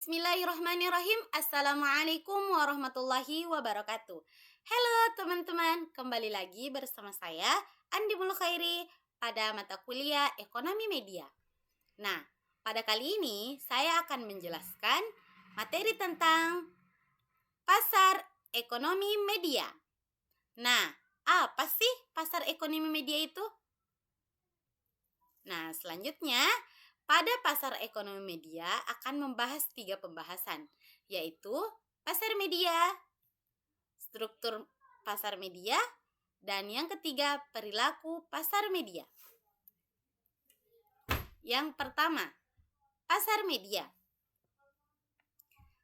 Bismillahirrahmanirrahim. Assalamualaikum warahmatullahi wabarakatuh. Halo teman-teman, kembali lagi bersama saya Andi Mulkhairi pada mata kuliah Ekonomi Media. Nah, pada kali ini saya akan menjelaskan materi tentang pasar ekonomi media. Nah, apa sih pasar ekonomi media itu? Nah, selanjutnya pada pasar ekonomi media akan membahas 3 pembahasan, yaitu pasar media, struktur pasar media, dan yang ketiga perilaku pasar media. Yang pertama, pasar media.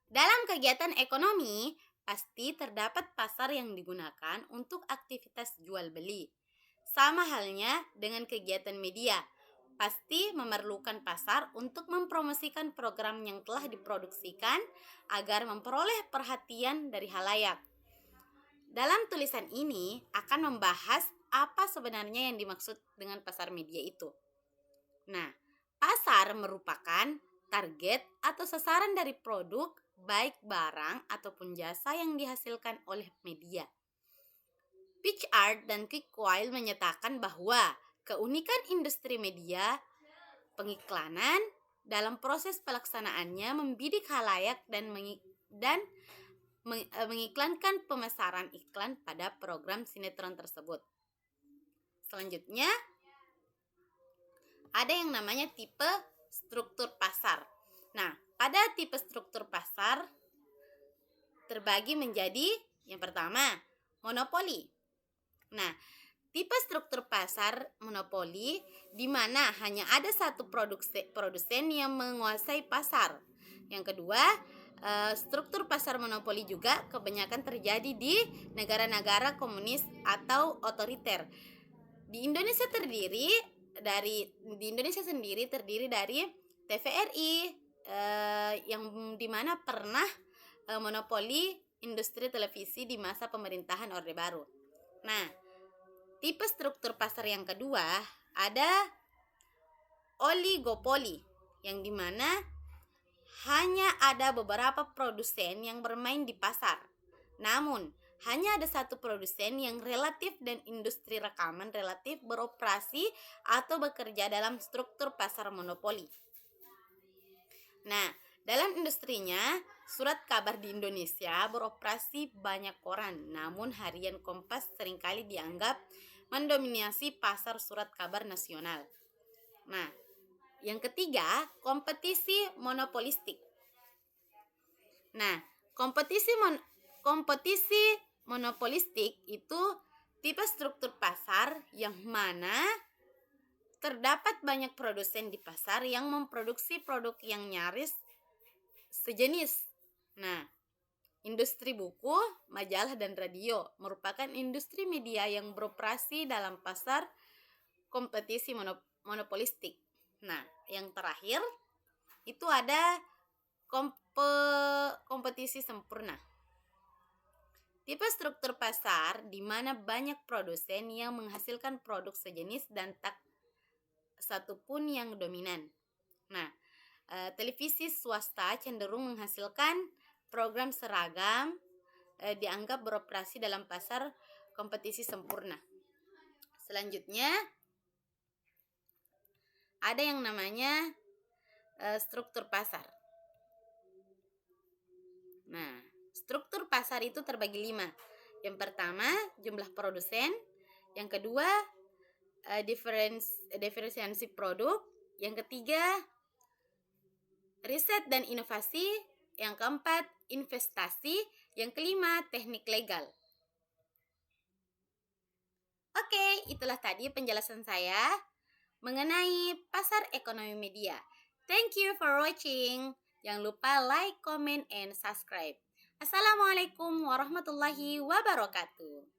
Dalam kegiatan ekonomi, pasti terdapat pasar yang digunakan untuk aktivitas jual beli. Sama halnya dengan kegiatan media, pasti memerlukan pasar untuk mempromosikan program yang telah diproduksikan agar memperoleh perhatian dari halayak. Dalam tulisan ini akan membahas apa sebenarnya yang dimaksud dengan pasar media itu. Nah, pasar merupakan target atau sasaran dari produk, baik barang ataupun jasa yang dihasilkan oleh media. PitchArt dan Kickwhile menyatakan bahwa keunikan industri media pengiklanan dalam proses pelaksanaannya membidik halayak dan mengiklankan pemasaran iklan pada program sinetron tersebut. Selanjutnya, ada yang namanya tipe struktur pasar. Nah, pada tipe struktur pasar terbagi menjadi yang pertama, monopoli. Nah, tipe struktur pasar monopoli di mana hanya ada satu produsen yang menguasai pasar. Yang kedua, struktur pasar monopoli juga kebanyakan terjadi di negara-negara komunis atau otoriter. Di Indonesia sendiri terdiri dari TVRI yang dimana pernah monopoli industri televisi di masa pemerintahan Orde Baru. Nah, tipe struktur pasar yang kedua ada oligopoli, yang dimana hanya ada beberapa produsen yang bermain di pasar. Namun, hanya ada satu produsen yang relatif dan industri rekaman relatif beroperasi atau bekerja dalam struktur pasar monopoli. Nah, dalam industrinya, surat kabar di Indonesia beroperasi banyak koran, namun harian Kompas seringkali dianggap mendominasi pasar surat kabar nasional. Nah, yang ketiga, kompetisi monopolistik. Nah, kompetisi monopolistik itu tipe struktur pasar yang mana terdapat banyak produsen di pasar yang memproduksi produk yang nyaris sejenis. Nah, industri buku, majalah, dan radio merupakan industri media yang beroperasi dalam pasar kompetisi monopolistik. Nah, yang terakhir itu ada kompetisi sempurna. Tipe struktur pasar di mana banyak produsen yang menghasilkan produk sejenis dan tak satupun yang dominan. Nah, televisi swasta cenderung menghasilkan program seragam, dianggap beroperasi dalam pasar kompetisi sempurna. Selanjutnya, ada yang namanya struktur pasar. Nah, struktur pasar itu terbagi 5. Yang pertama, jumlah produsen. Yang kedua, diferensiasi produk. Yang ketiga, riset dan inovasi. Yang keempat, investasi. Yang kelima, teknik legal. Oke, itulah tadi penjelasan saya mengenai pasar ekonomi media. Thank you for watching. Jangan lupa like, comment, and subscribe. Assalamualaikum warahmatullahi wabarakatuh.